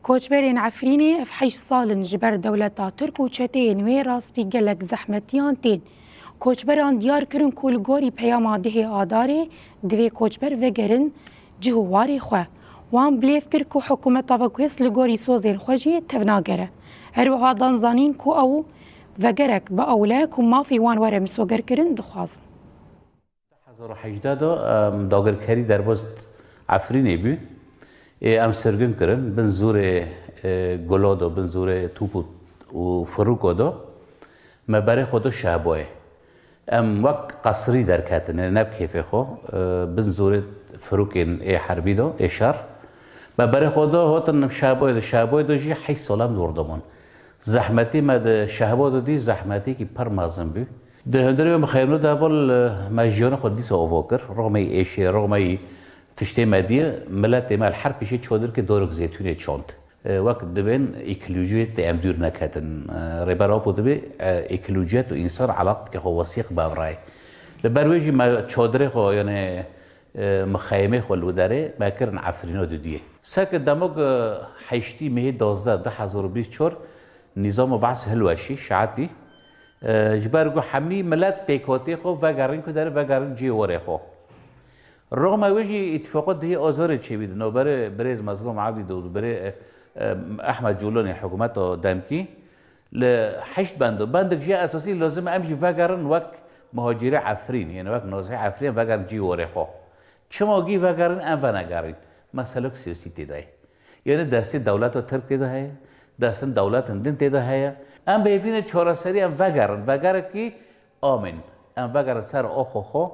کوچبرین عفرینی اف 8 سال جبر دولتا ترک و چته نوی راستی گلک زحمتیان تین. کوچبران دیار کرن کولگوری پیاما ده آداره دوی کوچبر وگرن جهواری خواه. وان بلیف کر که حکومت آوکویس لگوری سوزین خوشی توناگره. هر وها دانزانین که او وگرک با اوله که مافی وان وره مسوگر کرن دخواست. 2018 داگرکاری در باز عفرینی بود. ام سرگن کردن بن زور گلادو بن زور توپو و فروکودو ما برای خودو شعبه ام وقت قصری در کاتنه نب کیف خو بن زور فروکین حربی دو شر ما برای خودو هاتن شعبه دو جی 8 سالم دوردمان زحمتی ما شعبه دو دی زحمتی کی پر مازن بی ده هندری مخیمنو داول مجیان خود دیس آواکر رغم ایشی رغم تشتی مدیه ملت مال حرب پیش چادر که دارک زیتونه چاند وقت دبن اکولوژیت ام دور نکاتن ربارا بود به اکولوژیت و انسان علاقت که خو وثیق باورای لبرویجی ما چادر خو یعنی مخیمه خو لودره ما کردن عفرینو دودیه ساک دماغ حشتی مه 2024 نظام بعث هلوشی شعتی جبرگو حمی ملت بیکاتی خو وگرین که داره وگرین جیواره خو رغم وجه اتفاقات ده آزار چه بید نو برای مظلوم عبدی دود برای احمد جولانی حکومت دمکی ل8 بندک جی اساسی لازم امشي وگرن وک مهاجر عفرین یعنی وک نازح عفرین وگرن جی ورخو چما گی وگرن ام ونگرین مسئله سیاسی تیده یعنی دست دولت ترک تیده هست دست دولت هندن تیده هست ام بیفین چهارسری ام وگرن کی آمن ام وگرن سر آخو خو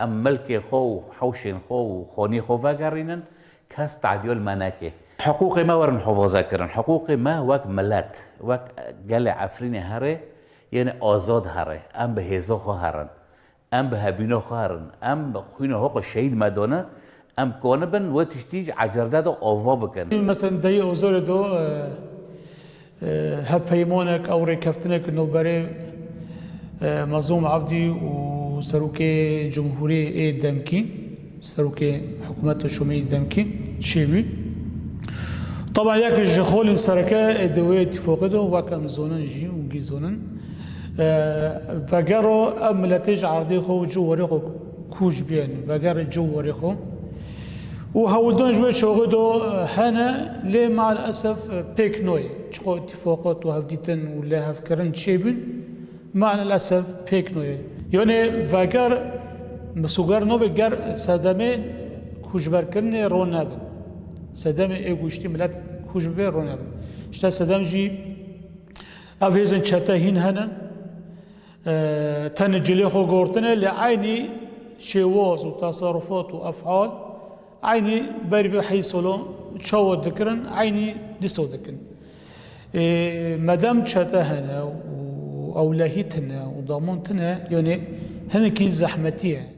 ام ملک خو حوشن خو خونی خو وگرینن کس تعدیل منکه حقوق ما ورن حفاظه کردن حقوق ما وک ملت وک گل عفرین هره یعنی آزاد هره ام به هزا خو هرن ام به هبینا خو هرن ام به خوین حقوق شهید مدانه ام کانه بن و تشتیج عجرده دو آوا بکن مثلا دی اوزار دو هب پیمانک او رکفتنک نو برای مظلوم عبدی و سروک جمهوری دمکی سروک حکومت شومی دمکی چیوی طبعا یک جخول سرکه دوی اتفاقی دو وکم زونن جی و گی زونن وگرو املتج عرضی خو جواری خو کوش بیان وگر جواری خو و هولدان جوی شوقی دو هنه لی مع الاسف پیک نوی چقو اتفاقات و هفدیتن و لی هفکرن چیبین مع الاسف پیک نوی یعنی وگر مسوگر نو بگر صدمه کوشبر کرنه رو نبن صدمه ایگوشتی ملت کوشبر رو نبن اشتا صدم جی افیزن چتا هین هنه تن جلی خو گورتنه لعینی شواز و تصرفات و افعال عینی بری حیصلو شاود دکرن عینی دستو دکن مدام چتا هنه و اولهیتنا و ضمانتنا يعني هنكي زحمتيه